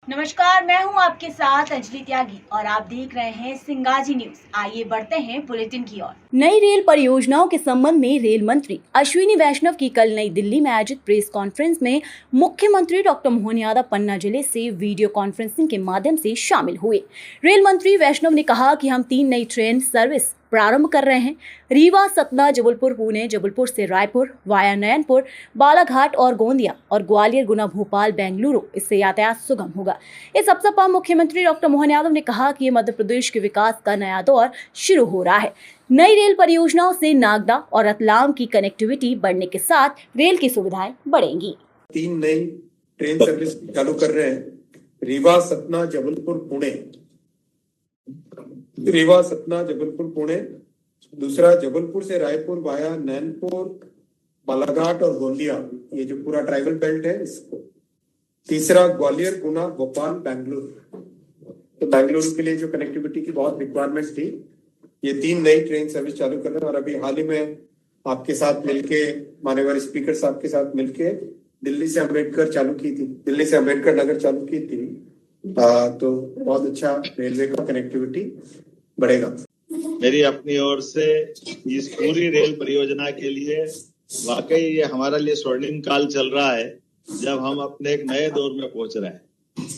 नमस्कार, मैं हूं आपके साथ अंजलि त्यागी और आप देख रहे हैं सिंगाजी न्यूज। आइए बढ़ते हैं बुलेटिन की ओर। नई रेल परियोजनाओं के संबंध में रेल मंत्री अश्विनी वैष्णव की कल नई दिल्ली में आयोजित प्रेस कॉन्फ्रेंस में मुख्यमंत्री डॉक्टर मोहन यादव पन्ना जिले से वीडियो कॉन्फ्रेंसिंग के माध्यम से शामिल हुए। रेल मंत्री वैष्णव ने कहा कि हम 3 नई ट्रेन सर्विस प्रारंभ कर रहे हैं। रीवा, सतना, जबलपुर, पुणे, जबलपुर से रायपुर वाया नयनपुर, बालाघाट और गोंदिया और ग्वालियर, गुना, भोपाल, बेंगलुरु, इससे यातायात सुगम होगा। इस अवसर पर मुख्यमंत्री डॉक्टर मोहन यादव ने कहा कि मध्य प्रदेश के विकास का नया दौर शुरू हो रहा है। नई रेल परियोजनाओं से नागदा और रतलाम की कनेक्टिविटी बढ़ने के साथ रेल की सुविधाएं बढ़ेंगी। 3 नई ट्रेन सर्विस चालू कर रहे हैं। रीवा, सतना, जबलपुर, पुणे। रीवा, सतना, जबलपुर, पुणे। दूसरा जबलपुर से रायपुर वाया नैनपुर, बालाघाट और गोंदिया, ये जो पूरा ट्राइबल बेल्ट है इसको। तीसरा ग्वालियर, गुना, भोपाल, बेंगलुरु। तो बेंगलुरु के लिए जो कनेक्टिविटी की बहुत रिक्वायरमेंट थी, ये 3 नई ट्रेन सर्विस चालू कर रहे हैं। और अभी हाल ही में आपके साथ मिलके, माननीय स्पीकर साहब के साथ मिलके दिल्ली से अम्बेडकर चालू की थी, दिल्ली से अम्बेडकर नगर चालू की थी। तो बहुत अच्छा रेलवे का कनेक्टिविटी बढ़ेगा। मेरी अपनी ओर से इस पूरी रेल परियोजना के लिए वाकई ये हमारे लिए स्वर्णिम काल चल रहा है, जब हम अपने एक नए दौर में पहुंच रहे हैं।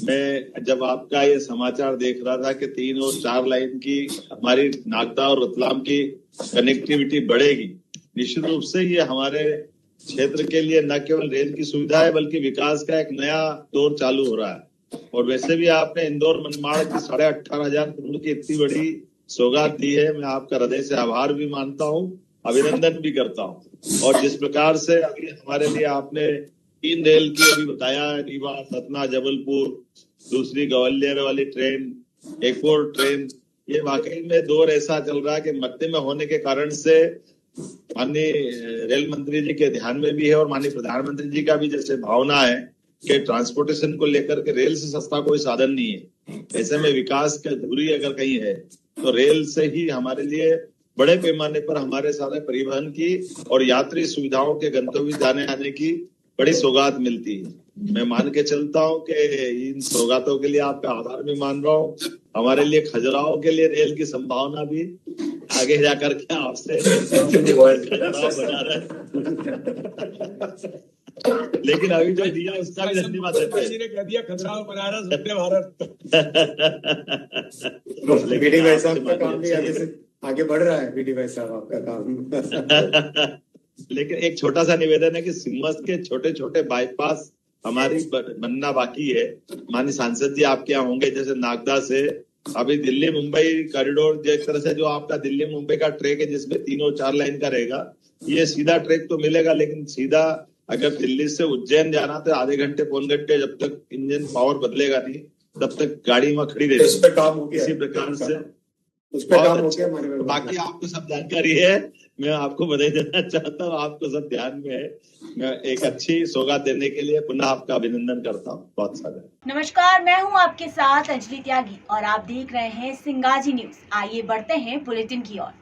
मैं जब आपका ये समाचार देख रहा था कि 3 और 4 लाइन की हमारी नागदा और रतलाम की कनेक्टिविटी बढ़ेगी, निश्चित रूप से ये हमारे क्षेत्र के लिए न केवल रेल की सुविधा है बल्कि विकास का एक नया दौर चालू हो रहा है। और वैसे भी आपने इंदौर मनमाड़ की 18,500 करोड़ की इतनी बड़ी सौगात दी है। मैं आपका हृदय से आभार भी मानता हूँ, अभिनंदन भी करता हूँ। और जिस प्रकार से अभी हमारे लिए आपने 3 रेल की अभी बताया, रीवा, सतना, जबलपुर, दूसरी ग्वालियर वाली ट्रेन, एक और ट्रेन, ये वाकई में दौर ऐसा चल रहा है कि मध्य में होने के कारण से माननीय रेल मंत्री जी के ध्यान में भी है और माननीय प्रधानमंत्री जी का भी जैसे भावना है कि ट्रांसपोर्टेशन को लेकर के रेल से सस्ता कोई साधन नहीं है। ऐसे में विकास की अधूरी अगर कहीं है तो रेल से ही हमारे लिए बड़े पैमाने पर हमारे सारे परिवहन की और यात्री सुविधाओं के गंतव्य जाने आने की बड़ी सौगात मिलती है। मैं मान के चलता हूँ कि इन सौगातों के लिए आपका आभार भी मान रहा हूँ। हमारे लिए खजुराहो के लिए रेल की संभावना भी आगे जाकर के आपसे लेकिन अभी जो दिया उसका भी धन्यवाद देते हैं। कह दिया खजुराहो बनारस वंदे भारत। बीडी भाई साहब का काम भी आगे बढ़ रहा है। बीडी भाई साहब आपका काम लेकिन एक छोटा सा निवेदन है कि सीमस के छोटे छोटे बाईपास हमारी बनना बाकी है। माननीय सांसद जी आपके यहाँ होंगे, जैसे नागदा से अभी दिल्ली मुंबई कॉरिडोर, जिस तरह से जो आपका दिल्ली मुंबई का ट्रैक है जिसमें 3 और 4 लाइन का रहेगा, ये सीधा ट्रैक तो मिलेगा, लेकिन सीधा अगर दिल्ली से उज्जैन जाना तो आधे घंटे पौन घंटे, जब तक इंजन पावर बदलेगा नहीं तब तक गाड़ी वहां खड़ी रहेगी। इस पे काम हो गया, इसी प्रकार से उस पे काम हो गया। बाकी आपको सब जानकारी है, मैं आपको बधाई देना चाहता हूँ, आपको सब ध्यान में है। मैं एक अच्छी सौगात देने के लिए पुनः आपका अभिनंदन करता हूँ। बहुत सारा नमस्कार, मैं हूं आपके साथ अंजलि त्यागी और आप देख रहे हैं सिंगाजी न्यूज। आइए बढ़ते हैं बुलेटिन की ओर।